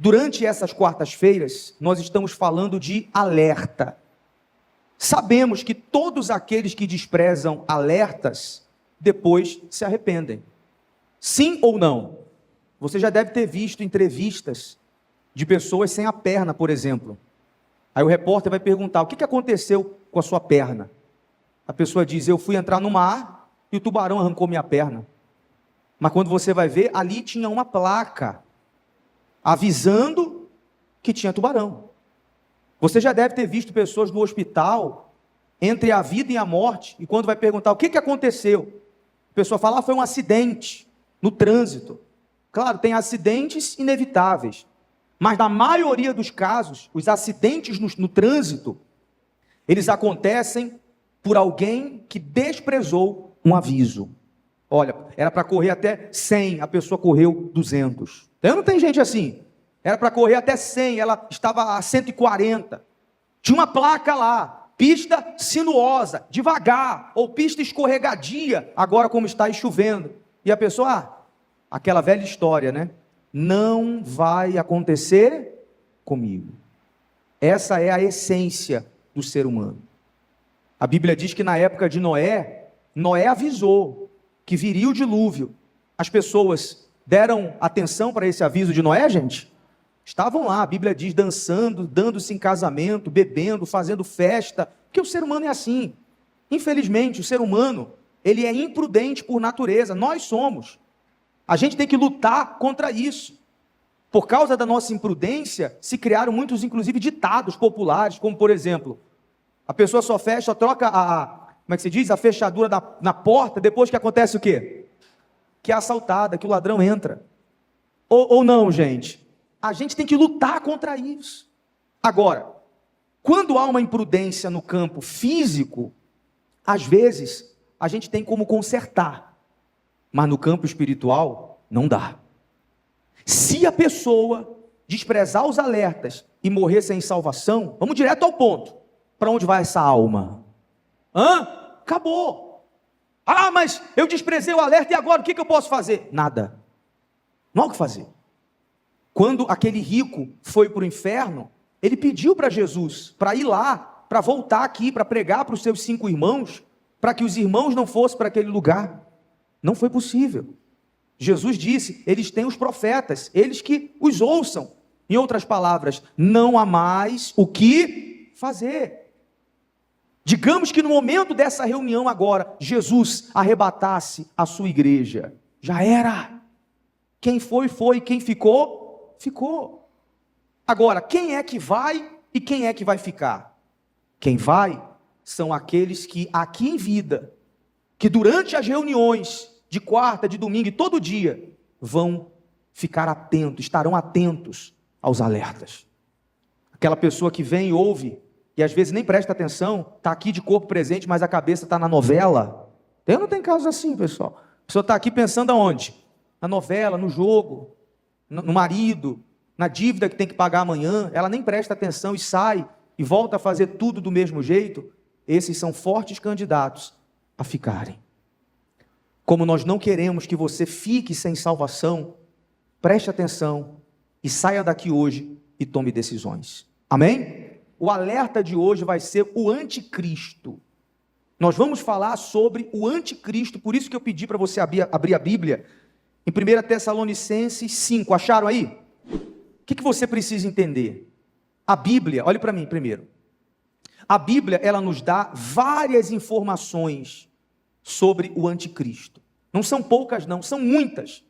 Durante essas quartas-feiras, nós estamos falando de alerta. Sabemos que todos aqueles que desprezam alertas, depois se arrependem. Sim ou não? Você já deve ter visto entrevistas de pessoas sem a perna, por exemplo. Aí o repórter vai perguntar: o que aconteceu com a sua perna? A pessoa diz: eu fui entrar no mar e o tubarão arrancou minha perna. Mas quando você vai ver, ali tinha uma placa avisando que tinha tubarão. Você já deve ter visto pessoas no hospital, entre a vida e a morte, e quando vai perguntar o que aconteceu, a pessoa fala: foi um acidente no trânsito. Claro, tem acidentes inevitáveis, mas na maioria dos casos, os acidentes no trânsito, eles acontecem por alguém que desprezou um aviso. Olha, era para correr até 100, a pessoa correu 200. Então não tem gente assim. Era para correr até 100, ela estava a 140. Tinha uma placa lá: pista sinuosa, devagar, ou pista escorregadia, agora como está chovendo. E a pessoa, aquela velha história, né? Não vai acontecer comigo. Essa é a essência do ser humano. A Bíblia diz que na época de Noé, Noé avisou que viria o dilúvio. As pessoas deram atenção para esse aviso de Noé, gente? Estavam lá, a Bíblia diz, dançando, dando-se em casamento, bebendo, fazendo festa, porque o ser humano é assim. Infelizmente, o ser humano, ele é imprudente por natureza, nós somos. A gente tem que lutar contra isso. Por causa da nossa imprudência, se criaram muitos, inclusive, ditados populares, como, por exemplo, a pessoa só fecha, troca como é que se diz? A fechadura na porta, depois que acontece o quê? Que é assaltada, que o ladrão entra. Ou não, gente? A gente tem que lutar contra isso. Agora, quando há uma imprudência no campo físico, às vezes, a gente tem como consertar. Mas no campo espiritual, não dá. Se a pessoa desprezar os alertas e morrer sem salvação, vamos direto ao ponto. Para onde vai essa alma? Acabou. Mas eu desprezei o alerta e agora o que eu posso fazer? Nada. Não há o que fazer. Quando aquele rico foi para o inferno, ele pediu para Jesus, para ir lá, para voltar aqui, para pregar para os seus 5 irmãos, para que os irmãos não fossem para aquele lugar. Não foi possível. Jesus disse: eles têm os profetas, eles que os ouçam. Em outras palavras, não há mais o que fazer. Digamos que no momento dessa reunião agora, Jesus arrebatasse a sua igreja. Já era. Quem foi, foi. Quem ficou, ficou. Agora, quem é que vai e quem é que vai ficar? Quem vai são aqueles que aqui em vida, que durante as reuniões de quarta, de domingo e todo dia, vão ficar atentos, estarão atentos aos alertas. Aquela pessoa que vem e ouve, e às vezes nem presta atenção, está aqui de corpo presente, mas a cabeça está na novela. Eu não tenho casos assim, pessoal. A pessoa está aqui pensando aonde? Na novela, no jogo, no marido, na dívida que tem que pagar amanhã. Ela nem presta atenção e sai, e volta a fazer tudo do mesmo jeito. Esses são fortes candidatos a ficarem. Como nós não queremos que você fique sem salvação, preste atenção e saia daqui hoje e tome decisões. Amém? O alerta de hoje vai ser o anticristo. Nós vamos falar sobre o anticristo, por isso que eu pedi para você abrir a Bíblia, em 1 Tessalonicenses 5, acharam aí? O que você precisa entender? A Bíblia, olhe para mim primeiro. A Bíblia, ela nos dá várias informações sobre o anticristo. Não são poucas não, são muitas.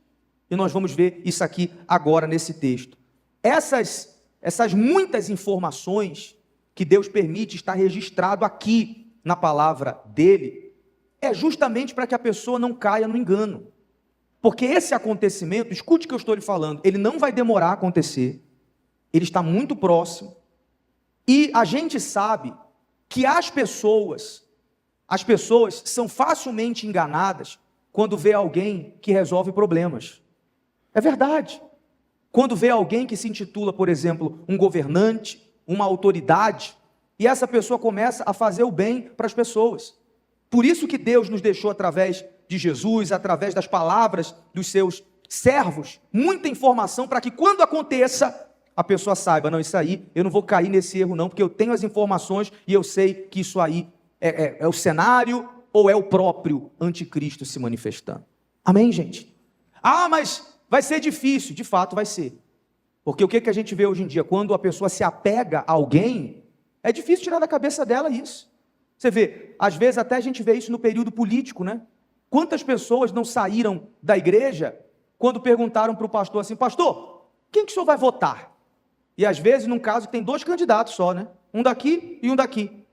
E nós vamos ver isso aqui agora nesse texto. Essas muitas informações que Deus permite estar registrado aqui na palavra dele, é justamente para que a pessoa não caia no engano. Porque esse acontecimento, escute o que eu estou lhe falando, ele não vai demorar a acontecer, ele está muito próximo, e a gente sabe que as pessoas são facilmente enganadas quando vê alguém que resolve problemas. É verdade. Quando vê alguém que se intitula, por exemplo, um governante, uma autoridade, e essa pessoa começa a fazer o bem para as pessoas. Por isso que Deus nos deixou, através de Jesus, através das palavras dos seus servos, muita informação para que quando aconteça, a pessoa saiba, não, isso aí, eu não vou cair nesse erro não, porque eu tenho as informações e eu sei que isso aí é o cenário ou é o próprio anticristo se manifestando. Amém, gente? Ah, mas vai ser difícil. De fato vai ser. Porque o que a gente vê hoje em dia? Quando a pessoa se apega a alguém, é difícil tirar da cabeça dela isso. Você vê, às vezes até a gente vê isso no período político, né? Quantas pessoas não saíram da igreja quando perguntaram para o pastor assim, pastor, quem que o senhor vai votar? E às vezes, num caso, tem 2 candidatos só, né? Um daqui e um daqui.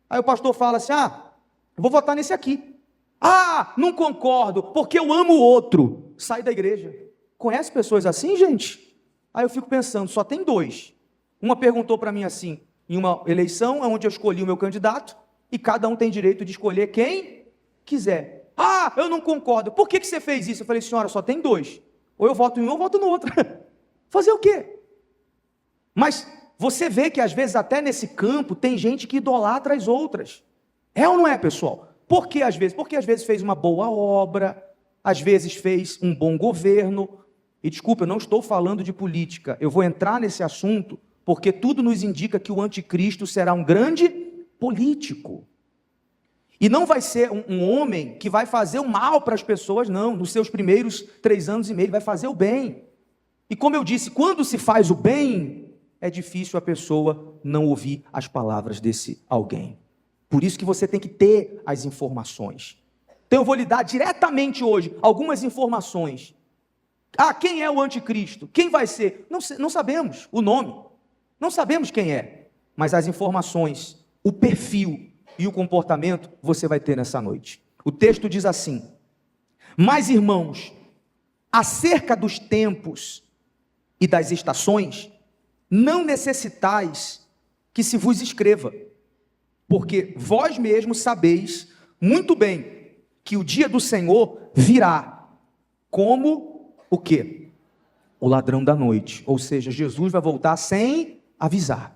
Aí o pastor fala assim, eu vou votar nesse aqui. Ah, não concordo, porque eu amo o outro. Sai da igreja. Conhece pessoas assim, gente? Aí eu fico pensando, só tem 2. Uma perguntou para mim assim, em uma eleição onde eu escolhi o meu candidato, e cada um tem direito de escolher quem quiser. Ah, eu não concordo. Por que você fez isso? Eu falei, senhora, só tem 2. Ou eu voto em um ou eu voto no outro. Fazer o quê? Mas você vê que às vezes até nesse campo tem gente que idolatra as outras. É ou não é, pessoal? Por que às vezes? Porque às vezes fez uma boa obra, às vezes fez um bom governo. E desculpa, eu não estou falando de política. Eu vou entrar nesse assunto porque tudo nos indica que o anticristo será um grande político. E não vai ser um homem que vai fazer o mal para as pessoas, não. Nos seus primeiros 3 anos e meio, ele vai fazer o bem. E como eu disse, quando se faz o bem, é difícil a pessoa não ouvir as palavras desse alguém. Por isso que você tem que ter as informações. Então eu vou lhe dar diretamente hoje algumas informações. Quem é o anticristo? Quem vai ser? Não sabemos o nome. Não sabemos quem é. Mas as informações, o perfil e o comportamento você vai ter nessa noite. O texto diz assim: mas irmãos, acerca dos tempos e das estações, não necessitais que se vos escreva, porque vós mesmos sabeis muito bem que o dia do Senhor virá como o quê? O ladrão da noite. Ou seja, Jesus vai voltar sem avisar.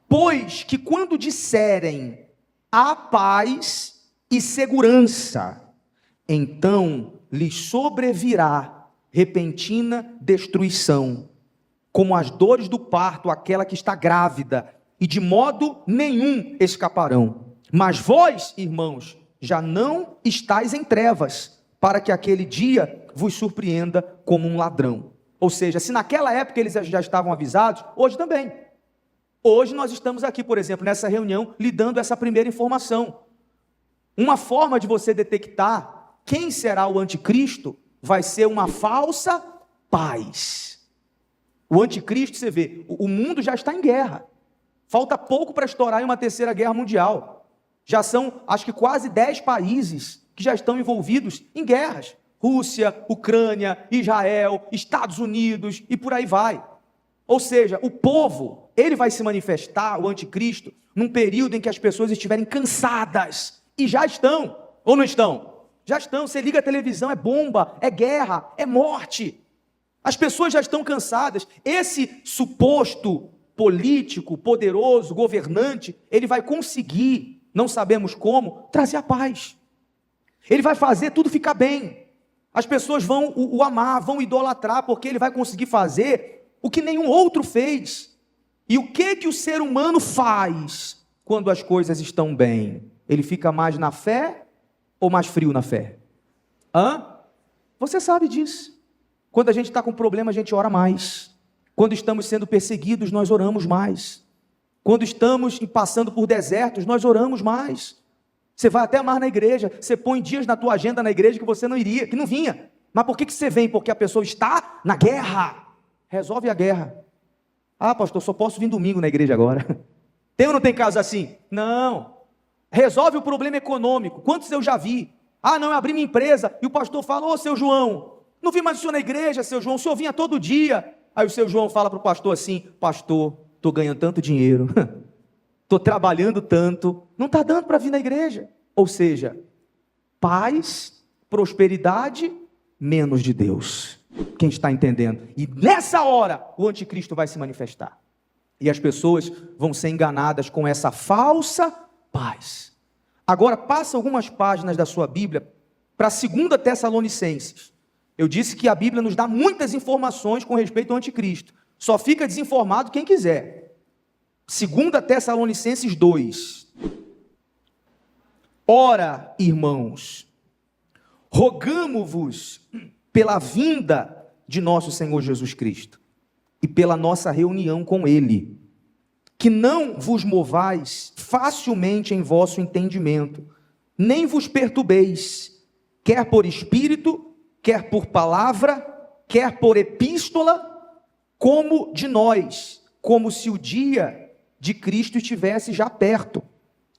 Pois que quando disserem a paz e segurança, então lhes sobrevirá repentina destruição, como as dores do parto, aquela que está grávida, e de modo nenhum escaparão. Mas vós, irmãos, já não estáis em trevas, para que aquele dia vos surpreenda como um ladrão. Ou seja, se naquela época eles já estavam avisados, hoje também. Hoje nós estamos aqui, por exemplo, nessa reunião, lhe dando essa primeira informação. Uma forma de você detectar quem será o anticristo vai ser uma falsa paz. O anticristo, você vê, o mundo já está em guerra. Falta pouco para estourar em uma 3ª guerra mundial. Já são, acho que quase 10 países que já estão envolvidos em guerras. Rússia, Ucrânia, Israel, Estados Unidos e por aí vai. Ou seja, o povo, ele vai se manifestar, o anticristo, num período em que as pessoas estiverem cansadas. E já estão, ou não estão? Já estão. Você liga a televisão, é bomba, é guerra, é morte. As pessoas já estão cansadas. Esse suposto político, poderoso, governante, ele vai conseguir, não sabemos como, trazer a paz. Ele vai fazer tudo ficar bem. As pessoas vão o amar, vão idolatrar, porque ele vai conseguir fazer o que nenhum outro fez. E o que o ser humano faz quando as coisas estão bem? Ele fica mais na fé ou mais frio na fé? Você sabe disso. Quando a gente está com problema, a gente ora mais. Quando estamos sendo perseguidos, nós oramos mais. Quando estamos passando por desertos, nós oramos mais. Você vai até mais na igreja, você põe dias na tua agenda na igreja que você não iria, que não vinha. Mas por que você vem? Porque a pessoa está na guerra. Resolve a guerra. Pastor, só posso vir domingo na igreja agora. Tem ou não tem caso assim? Não. Resolve o problema econômico. Quantos eu já vi? Não, eu abri minha empresa. E o pastor fala, seu João, não vi mais o senhor na igreja, seu João, o senhor vinha todo dia. Aí o seu João fala para o pastor assim, pastor, estou ganhando tanto dinheiro, estou trabalhando tanto, não está dando para vir na igreja. Ou seja, paz, prosperidade, menos de Deus. Quem está entendendo? E nessa hora, o anticristo vai se manifestar. E as pessoas vão ser enganadas com essa falsa paz. Agora, passa algumas páginas da sua Bíblia para 2 Tessalonicenses. Eu disse que a Bíblia nos dá muitas informações com respeito ao anticristo. Só fica desinformado quem quiser. 2 Tessalonicenses 2. Ora, irmãos, rogamo-vos pela vinda de nosso Senhor Jesus Cristo e pela nossa reunião com Ele, que não vos movais facilmente em vosso entendimento, nem vos perturbeis, quer por espírito, quer por palavra, quer por epístola, como de nós, como se o dia de Cristo estivesse já perto.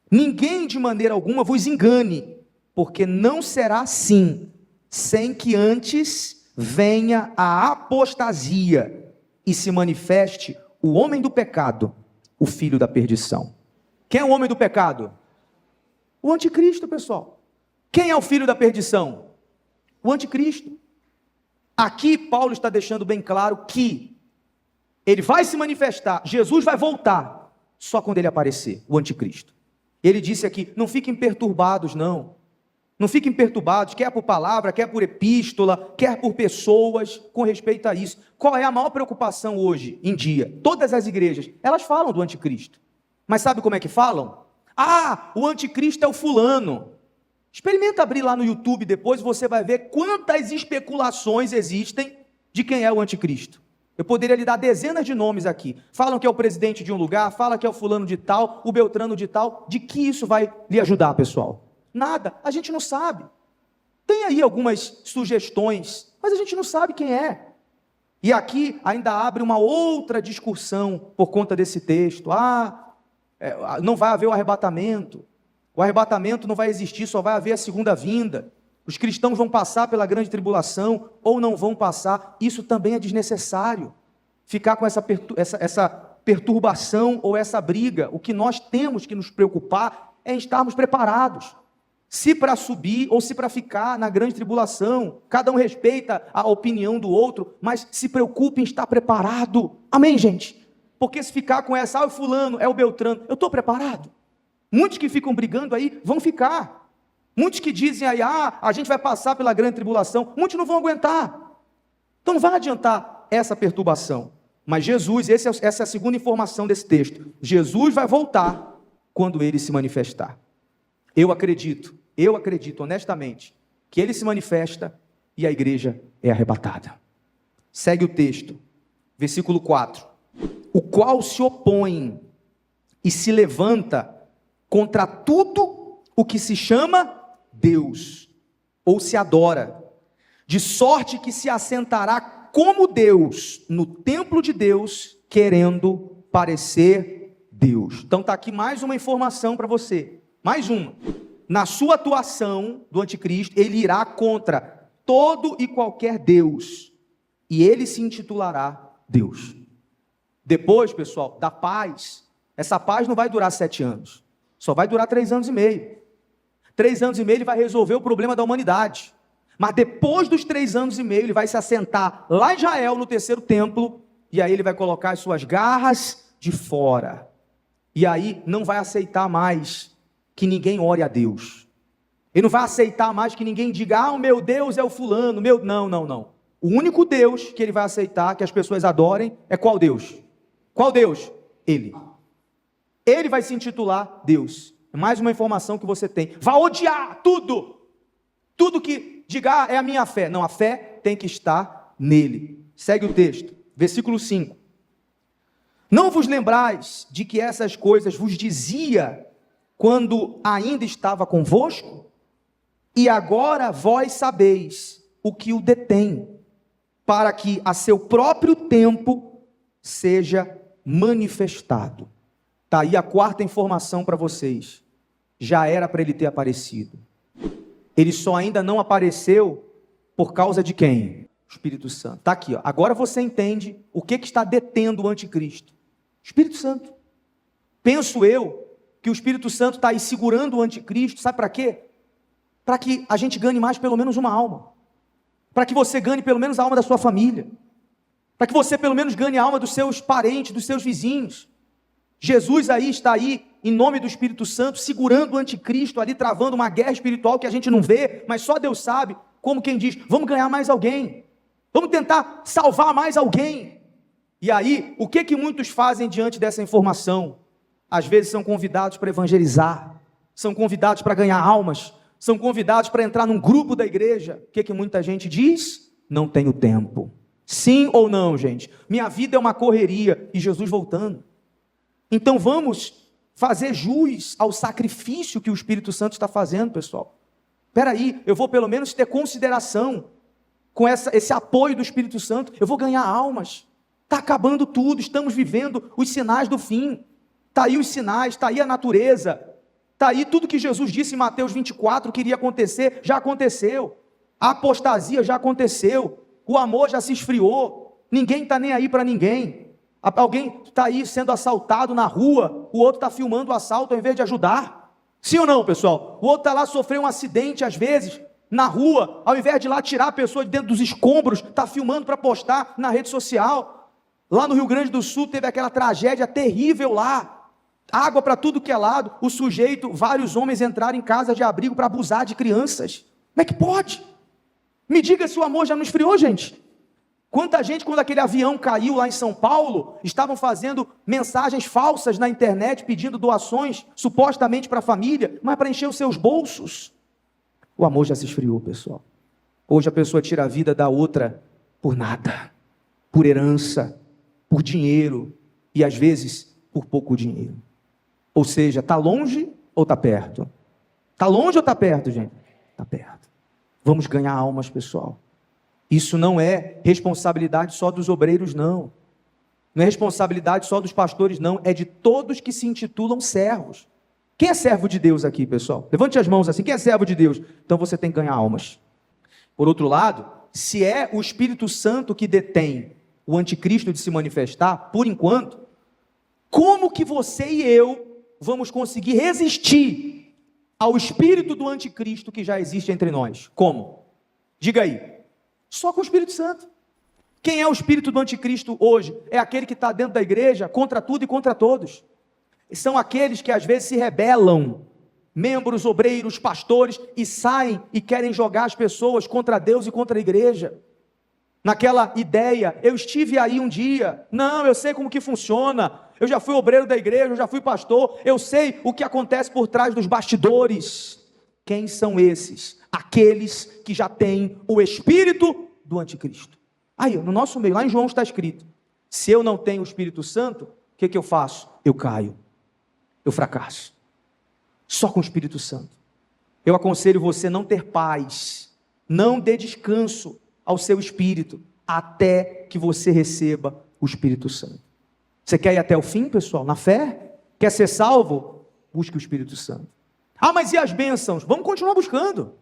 Ninguém de maneira alguma vos engane, porque não será assim, sem que antes venha a apostasia e se manifeste o homem do pecado, o filho da perdição. Quem é o homem do pecado? O anticristo, pessoal. Quem é o filho da perdição? O anticristo. Aqui Paulo está deixando bem claro que ele vai se manifestar, Jesus vai voltar, só quando ele aparecer, o anticristo. Ele disse aqui, não fiquem perturbados não. Não fiquem perturbados, quer por palavra, quer por epístola, quer por pessoas, com respeito a isso. Qual é a maior preocupação hoje em dia? Todas as igrejas, elas falam do anticristo. Mas sabe como é que falam? Ah, o anticristo é o fulano. Experimenta abrir lá no YouTube depois, você vai ver quantas especulações existem de quem é o anticristo. Eu poderia lhe dar dezenas de nomes aqui. Falam que é o presidente de um lugar, falam que é o fulano de tal, o beltrano de tal. De que isso vai lhe ajudar, pessoal? Nada, a gente não sabe. Tem aí algumas sugestões, mas a gente não sabe quem é. E aqui ainda abre uma outra discussão por conta desse texto. Não vai haver o arrebatamento não vai existir, só vai haver a segunda vinda. Os cristãos vão passar pela grande tribulação ou não vão passar. Isso também é desnecessário. Ficar com essa perturbação ou essa briga. O que nós temos que nos preocupar é em estarmos preparados. Se para subir ou se para ficar na grande tribulação. Cada um respeita a opinião do outro, mas se preocupe em estar preparado. Amém, gente? Porque se ficar com essa, o fulano, é o beltrano, eu estou preparado? Muitos que ficam brigando aí vão ficar. Muitos que dizem aí, a gente vai passar pela grande tribulação, muitos não vão aguentar. Então não vai adiantar essa perturbação. Mas Jesus, essa é a segunda informação desse texto. Jesus vai voltar quando ele se manifestar. Eu acredito honestamente, que ele se manifesta e a igreja é arrebatada. Segue o texto, versículo 4. O qual se opõe e se levanta contra tudo o que se chama Deus, ou se adora, de sorte que se assentará como Deus no templo de Deus, querendo parecer Deus. Então está aqui mais uma informação para você, mais uma. Na sua atuação do anticristo, ele irá contra todo e qualquer Deus, e ele se intitulará Deus. Depois, pessoal, da paz, essa paz não vai durar 7 anos, só vai durar 3 anos e meio. 3 anos e meio ele vai resolver o problema da humanidade, mas depois dos 3 anos e meio ele vai se assentar lá em Israel, no terceiro templo, e aí ele vai colocar as suas garras de fora, e aí não vai aceitar mais que ninguém ore a Deus. Ele não vai aceitar mais que ninguém diga, o meu Deus é o fulano, não. O único Deus que ele vai aceitar que as pessoas adorem é qual Deus? Qual Deus? Ele. Ele vai se intitular Deus. É mais uma informação que você tem. Vai odiar tudo. Tudo que diga, é a minha fé. Não, a fé tem que estar nele. Segue o texto. Versículo 5. Não vos lembrais de que essas coisas vos dizia quando ainda estava convosco? E agora vós sabeis o que o detém, para que a seu próprio tempo seja manifestado. Está aí a quarta informação para vocês. Já era para ele ter aparecido. Ele só ainda não apareceu por causa de quem? O Espírito Santo. Está aqui, ó. Agora você entende o que está detendo o anticristo. Espírito Santo. Penso eu que o Espírito Santo está aí segurando o anticristo, sabe para quê? Para que a gente ganhe mais pelo menos uma alma. Para que você ganhe pelo menos a alma da sua família. Para que você pelo menos ganhe a alma dos seus parentes, dos seus vizinhos. Jesus aí está aí, em nome do Espírito Santo, segurando o anticristo ali, travando uma guerra espiritual que a gente não vê, mas só Deus sabe, como quem diz, vamos ganhar mais alguém. Vamos tentar salvar mais alguém. E aí, o que muitos fazem diante dessa informação? Às vezes são convidados para evangelizar, são convidados para ganhar almas, são convidados para entrar num grupo da igreja. O que muita gente diz? Não tenho tempo. Sim ou não, gente? Minha vida é uma correria e Jesus voltando. Então vamos fazer jus ao sacrifício que o Espírito Santo está fazendo, pessoal. Espera aí, eu vou pelo menos ter consideração com esse apoio do Espírito Santo. Eu vou ganhar almas. Está acabando tudo, estamos vivendo os sinais do fim. Está aí os sinais, está aí a natureza. Está aí tudo que Jesus disse em Mateus 24 que iria acontecer, já aconteceu. A apostasia já aconteceu. O amor já se esfriou. Ninguém está nem aí para ninguém. Alguém está aí sendo assaltado na rua, o outro está filmando o assalto ao invés de ajudar. Sim ou não, pessoal? O outro está lá sofrendo um acidente às vezes, na rua, ao invés de ir lá tirar a pessoa de dentro dos escombros, está filmando para postar na rede social. Lá no Rio Grande do Sul teve aquela tragédia terrível lá, água para tudo que é lado, o sujeito, vários homens entraram em casa de abrigo para abusar de crianças. Como é que pode? Me diga se o amor já não esfriou, gente. Quanta gente, quando aquele avião caiu lá em São Paulo, estavam fazendo mensagens falsas na internet, pedindo doações, supostamente para a família, mas para encher os seus bolsos. O amor já se esfriou, pessoal. Hoje a pessoa tira a vida da outra por nada, por herança, por dinheiro e às vezes por pouco dinheiro. Ou seja, está longe ou está perto? Está longe ou está perto, gente? Está perto. Vamos ganhar almas, pessoal. Isso não é responsabilidade só dos obreiros, não. Não é responsabilidade só dos pastores, não. É de todos que se intitulam servos. Quem é servo de Deus aqui, pessoal? Levante as mãos assim. Quem é servo de Deus? Então você tem que ganhar almas. Por outro lado, se é o Espírito Santo que detém o anticristo de se manifestar, por enquanto, como que você e eu vamos conseguir resistir ao espírito do anticristo que já existe entre nós? Como? Diga aí. Só com o Espírito Santo. Quem é o espírito do anticristo hoje? É aquele que está dentro da igreja contra tudo e contra todos. São aqueles que às vezes se rebelam, membros, obreiros, pastores, e saem e querem jogar as pessoas contra Deus e contra a igreja. Naquela ideia, eu estive aí um dia, não, eu sei como que funciona, eu já fui obreiro da igreja, eu já fui pastor, eu sei o que acontece por trás dos bastidores. Quem são esses? Aqueles que já têm o espírito do anticristo. Aí, no nosso meio, lá em João está escrito, se eu não tenho o Espírito Santo, o que eu faço? Eu caio, eu fracasso. Só com o Espírito Santo. Eu aconselho você não ter paz, não dê descanso ao seu espírito, até que você receba o Espírito Santo. Você quer ir até o fim, pessoal, na fé? Quer ser salvo? Busque o Espírito Santo. Ah, mas e as bênçãos? Vamos continuar buscando.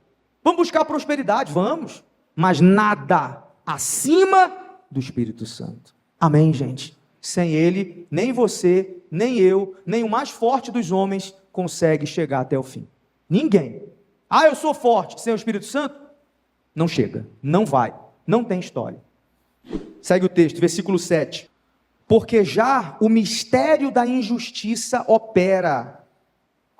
Vamos buscar a prosperidade, vamos. Mas nada acima do Espírito Santo. Amém, gente? Sem ele, nem você, nem eu, nem o mais forte dos homens consegue chegar até o fim. Ninguém. Ah, eu sou forte. Sem o Espírito Santo? Não chega, não vai, não tem história. Segue o texto, versículo 7. Porque já o mistério da injustiça opera.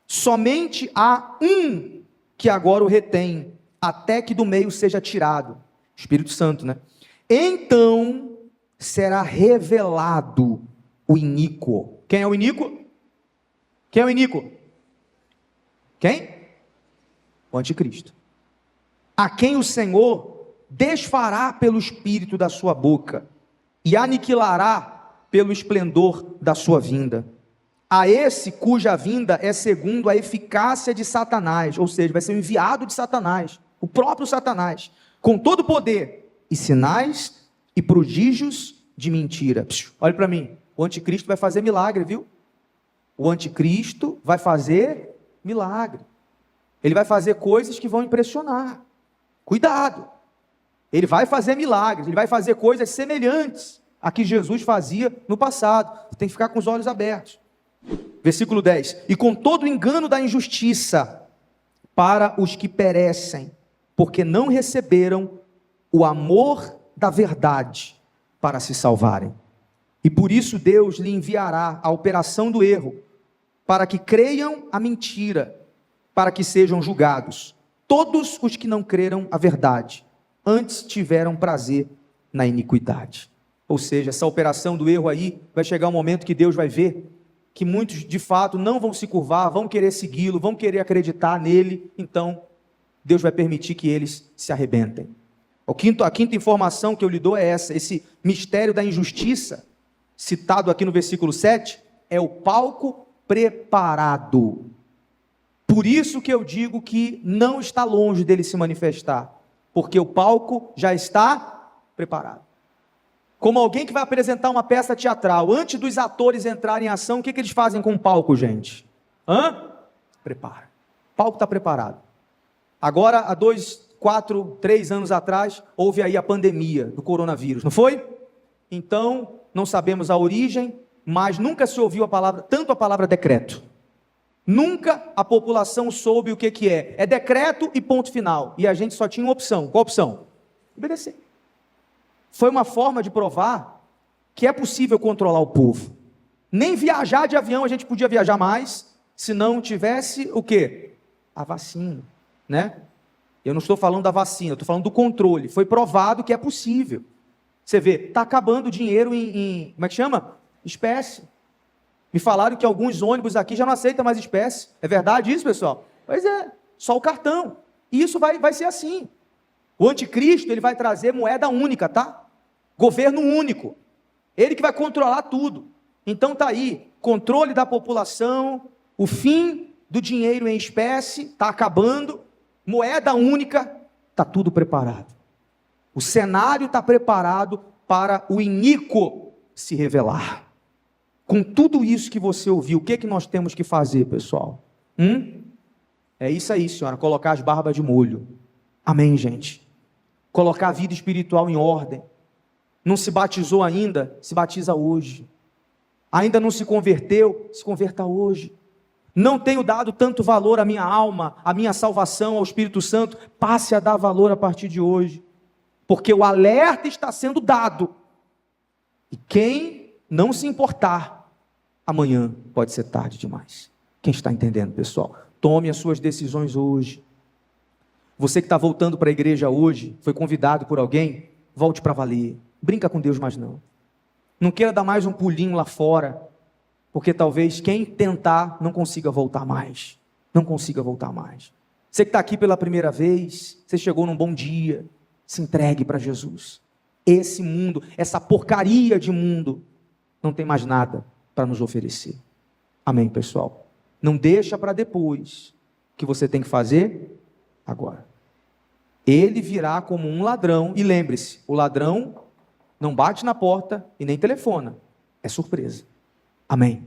Somente há um que agora o retém, até que do meio seja tirado. Espírito Santo, né? Então será revelado o iníquo. Quem é o iníquo? Quem é o iníquo? Quem? O anticristo. A quem o Senhor desfará pelo espírito da sua boca e aniquilará pelo esplendor da sua vinda. A esse cuja vinda é segundo a eficácia de Satanás, ou seja, vai ser o enviado de Satanás, o próprio Satanás, com todo poder e sinais e prodígios de mentira. Olha para mim, o anticristo vai fazer milagre, viu? O anticristo vai fazer milagre. Ele vai fazer coisas que vão impressionar. Cuidado, ele vai fazer milagres, ele vai fazer coisas semelhantes a que Jesus fazia no passado. Você tem que ficar com os olhos abertos. Versículo 10. E com todo o engano da injustiça para os que perecem, porque não receberam o amor da verdade para se salvarem. E por isso Deus lhe enviará a operação do erro, para que creiam a mentira, para que sejam julgados todos os que não creram a verdade, antes tiveram prazer na iniquidade. Ou seja, essa operação do erro aí, vai chegar um momento que Deus vai ver que muitos de fato não vão se curvar, vão querer segui-lo, vão querer acreditar nele, então Deus vai permitir que eles se arrebentem. A quinta informação que eu lhe dou é essa: esse mistério da injustiça, citado aqui no versículo 7, é o palco preparado. Por isso que eu digo que não está longe dele se manifestar, porque o palco já está preparado. Como alguém que vai apresentar uma peça teatral, antes dos atores entrarem em ação, o que eles fazem com o palco, gente? Prepara. O palco está preparado. Agora, há 2, 4, 3 anos atrás, houve aí a pandemia do coronavírus, não foi? Então, não sabemos a origem, mas nunca se ouviu tanto a palavra decreto. Nunca a população soube o que é. É decreto e ponto final. E a gente só tinha uma opção. Qual opção? Obedecer. Foi uma forma de provar que é possível controlar o povo. Nem viajar de avião a gente podia viajar mais, se não tivesse o quê? A vacina, né? Eu não estou falando da vacina, eu estou falando do controle. Foi provado que é possível. Você vê, está acabando o dinheiro em como é que chama? Espécie. Me falaram que alguns ônibus aqui já não aceitam mais espécie. É verdade isso, pessoal? Pois é, só o cartão. E isso vai ser assim. O anticristo, ele vai trazer moeda única, tá? Governo único. Ele que vai controlar tudo. Então tá aí, controle da população, o fim do dinheiro em espécie, está acabando, moeda única, está tudo preparado. O cenário está preparado para o iníquo se revelar. Com tudo isso que você ouviu, o que nós temos que fazer, pessoal? É isso aí, senhora, colocar as barbas de molho. Amém, gente? Colocar a vida espiritual em ordem. Não se batizou ainda? Se batiza hoje. Ainda não se converteu? Se converta hoje. Não tenho dado tanto valor à minha alma, à minha salvação, ao Espírito Santo? Passe a dar valor a partir de hoje. Porque o alerta está sendo dado. E quem não se importar, amanhã pode ser tarde demais. Quem está entendendo, pessoal? Tome as suas decisões hoje. Você que está voltando para a igreja hoje, foi convidado por alguém, volte para valer. Brinca com Deus mais não. Não queira dar mais um pulinho lá fora, porque talvez quem tentar não consiga voltar mais. Não consiga voltar mais. Você que está aqui pela primeira vez, você chegou num bom dia, se entregue para Jesus. Esse mundo, essa porcaria de mundo, não tem mais nada para nos oferecer. Amém, pessoal? Não deixa para depois. O que você tem que fazer? Agora. Ele virá como um ladrão, e lembre-se, o ladrão não bate na porta e nem telefona. É surpresa. Amém.